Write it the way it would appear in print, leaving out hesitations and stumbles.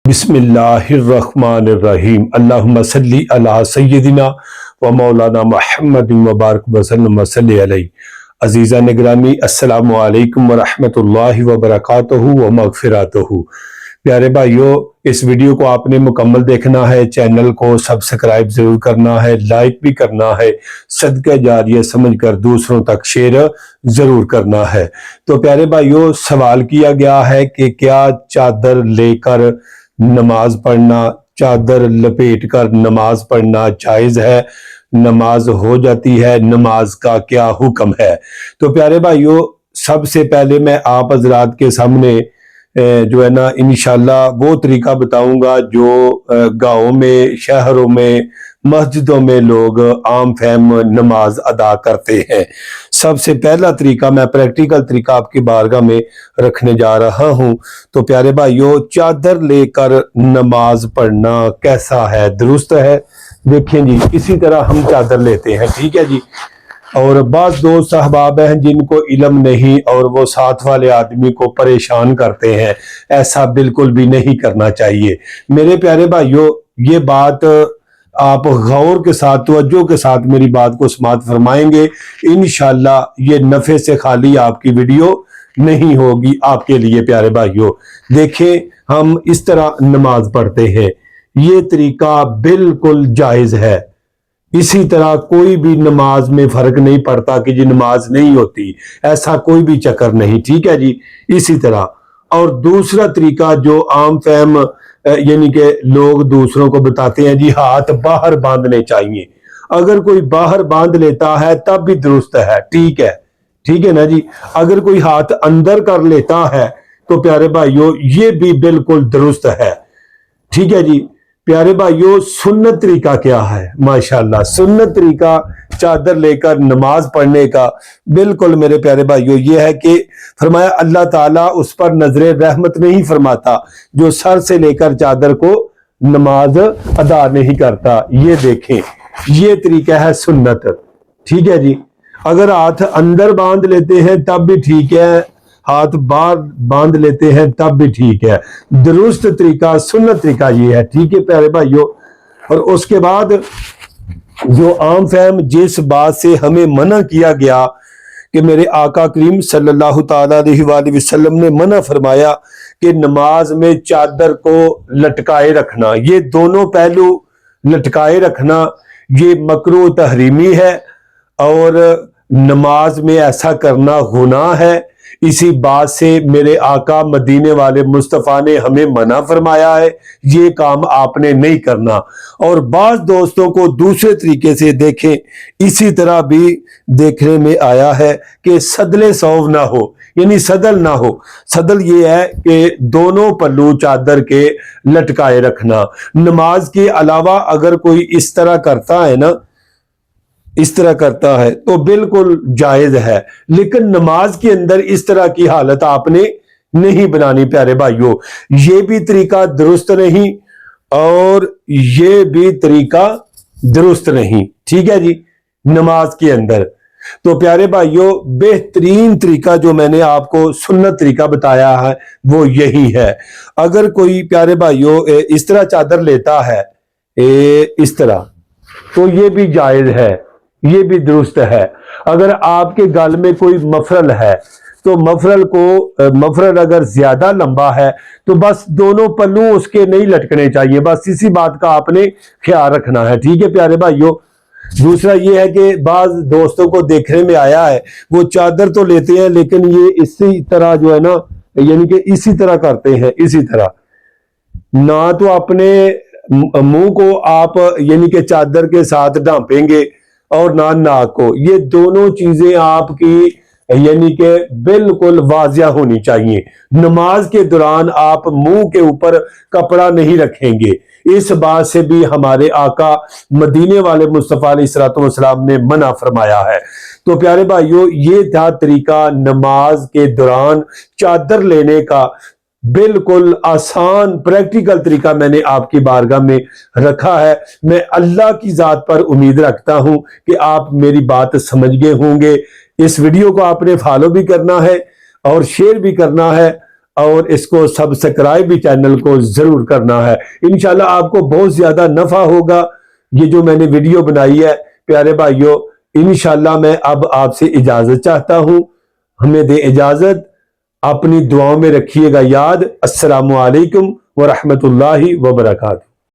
بسم اللہ الرحمن الرحیم اللہم صلی علی سیدنا و مولانا محمد مبارک وسلم صلی علیہ۔ عزیزہ نگرامی، السلام علیکم ورحمۃ اللہ وبرکاتہ و مغفراتہ۔ پیارے بھائیو، اس ویڈیو کو آپ نے مکمل دیکھنا ہے، چینل کو سبسکرائب ضرور کرنا ہے، لائک بھی کرنا ہے، صدقہ جاریہ سمجھ کر دوسروں تک شیئر ضرور کرنا ہے۔ تو پیارے بھائیو، سوال کیا گیا ہے کہ کیا چادر لے کر نماز پڑھنا، چادر لپیٹ کر نماز پڑھنا جائز ہے؟ نماز ہو جاتی ہے؟ نماز کا کیا حکم ہے؟ تو پیارے بھائیو، سب سے پہلے میں آپ حضرات کے سامنے جو ہے نا انشاءاللہ وہ طریقہ بتاؤں گا جو گاؤں میں، شہروں میں، مسجدوں میں لوگ عام فہم نماز ادا کرتے ہیں۔ سب سے پہلا طریقہ، میں پریکٹیکل طریقہ آپ کی بارگاہ میں رکھنے جا رہا ہوں۔ تو پیارے بھائیو، چادر لے کر نماز پڑھنا کیسا ہے؟ درست ہے؟ دیکھیں جی، اسی طرح ہم چادر لیتے ہیں، ٹھیک ہے جی۔ اور بعض دوست احباب ہیں جن کو علم نہیں اور وہ ساتھ والے آدمی کو پریشان کرتے ہیں، ایسا بالکل بھی نہیں کرنا چاہیے۔ میرے پیارے بھائیو، یہ بات آپ غور کے ساتھ، توجہ کے ساتھ میری بات کو سماعت فرمائیں گے، انشاءاللہ یہ نفع سے خالی آپ کی ویڈیو نہیں ہوگی آپ کے لیے۔ پیارے بھائیو دیکھیں، ہم اس طرح نماز پڑھتے ہیں، یہ طریقہ بالکل جائز ہے۔ اسی طرح کوئی بھی نماز میں فرق نہیں پڑتا کہ جی نماز نہیں ہوتی، ایسا کوئی بھی چکر نہیں، ٹھیک ہے جی۔ اسی طرح اور دوسرا طریقہ جو عام فہم یعنی کہ لوگ دوسروں کو بتاتے ہیں، جی ہاتھ باہر باندھنے چاہیے۔ اگر کوئی باہر باندھ لیتا ہے تب بھی درست ہے، ٹھیک ہے نا جی۔ اگر کوئی ہاتھ اندر کر لیتا ہے تو پیارے بھائیو یہ بھی بالکل درست ہے، ٹھیک ہے جی۔ پیارے بھائیو، سنت طریقہ کیا ہے؟ ماشاءاللہ سنت طریقہ چادر لے کر نماز پڑھنے کا بالکل میرے پیارے بھائیو یہ ہے کہ فرمایا اللہ تعالیٰ اس پر نظر رحمت نہیں فرماتا جو سر سے لے کر چادر کو نماز ادا نہیں کرتا۔ یہ دیکھیں، یہ طریقہ ہے سنت، ٹھیک ہے جی۔ اگر ہاتھ اندر باندھ لیتے ہیں تب بھی ٹھیک ہے، ہاتھ باہر باندھ لیتے ہیں تب بھی ٹھیک ہے۔ درست طریقہ، سنت طریقہ یہ ہے، ٹھیک ہے پیارے بھائیو۔ اور اس کے بعد جو عام فہم جس بات سے ہمیں منع کیا گیا کہ میرے آقا کریم صلی اللہ تعالیٰ علیہ وآلہ وسلم نے منع فرمایا کہ نماز میں چادر کو لٹکائے رکھنا، یہ دونوں پہلو لٹکائے رکھنا یہ مکروہ تحریمی ہے، اور نماز میں ایسا کرنا گناہ ہے۔ اسی بات سے میرے آقا مدینے والے مصطفیٰ نے ہمیں منع فرمایا ہے، یہ کام آپ نے نہیں کرنا۔ اور بعض دوستوں کو دوسرے طریقے سے دیکھیں، اسی طرح بھی دیکھنے میں آیا ہے کہ سدل صوف نہ ہو، یعنی صدل نہ ہو۔ صدل یہ ہے کہ دونوں پلو چادر کے لٹکائے رکھنا۔ نماز کے علاوہ اگر کوئی اس طرح کرتا ہے نا، اس طرح کرتا ہے تو بالکل جائز ہے، لیکن نماز کے اندر اس طرح کی حالت آپ نے نہیں بنانی پیارے بھائیو۔ یہ بھی طریقہ درست نہیں اور یہ بھی طریقہ درست نہیں، ٹھیک ہے جی، نماز کے اندر۔ تو پیارے بھائیو، بہترین طریقہ جو میں نے آپ کو سنت طریقہ بتایا ہے وہ یہی ہے۔ اگر کوئی پیارے بھائیو اس طرح چادر لیتا ہے، اس طرح، تو یہ بھی جائز ہے، یہ بھی درست ہے۔ اگر آپ کے گل میں کوئی مفرل ہے تو مفرل اگر زیادہ لمبا ہے تو بس دونوں پلو اس کے نہیں لٹکنے چاہیے، بس اسی بات کا آپ نے خیال رکھنا ہے، ٹھیک ہے پیارے بھائیو۔ دوسرا یہ ہے کہ بعض دوستوں کو دیکھنے میں آیا ہے وہ چادر تو لیتے ہیں لیکن یہ اسی طرح جو ہے نا، یعنی کہ اسی طرح کرتے ہیں، اسی طرح نہ تو اپنے منہ کو آپ یعنی کہ چادر کے ساتھ ڈھانپیں گے اور نہ ناک کو، یہ دونوں چیزیں آپ کی یعنی کہ بالکل واضح ہونی چاہیے۔ نماز کے دوران آپ منہ کے اوپر کپڑا نہیں رکھیں گے، اس بات سے بھی ہمارے آقا مدینے والے مصطفیٰ علیہ الصلوۃ والسلام نے منع فرمایا ہے۔ تو پیارے بھائیو، یہ تھا طریقہ نماز کے دوران چادر لینے کا، بالکل آسان پریکٹیکل طریقہ میں نے آپ کی بارگاہ میں رکھا ہے۔ میں اللہ کی ذات پر امید رکھتا ہوں کہ آپ میری بات سمجھ گئے ہوں گے۔ اس ویڈیو کو آپ نے فالو بھی کرنا ہے اور شیئر بھی کرنا ہے، اور اس کو سبسکرائب بھی چینل کو ضرور کرنا ہے۔ انشاءاللہ آپ کو بہت زیادہ نفع ہوگا یہ جو میں نے ویڈیو بنائی ہے۔ پیارے بھائیو، انشاءاللہ میں اب آپ سے اجازت چاہتا ہوں، ہمیں دے اجازت، اپنی دعاؤں میں رکھیے گا یاد۔ السلام علیکم ورحمۃ اللہ وبرکاتہ۔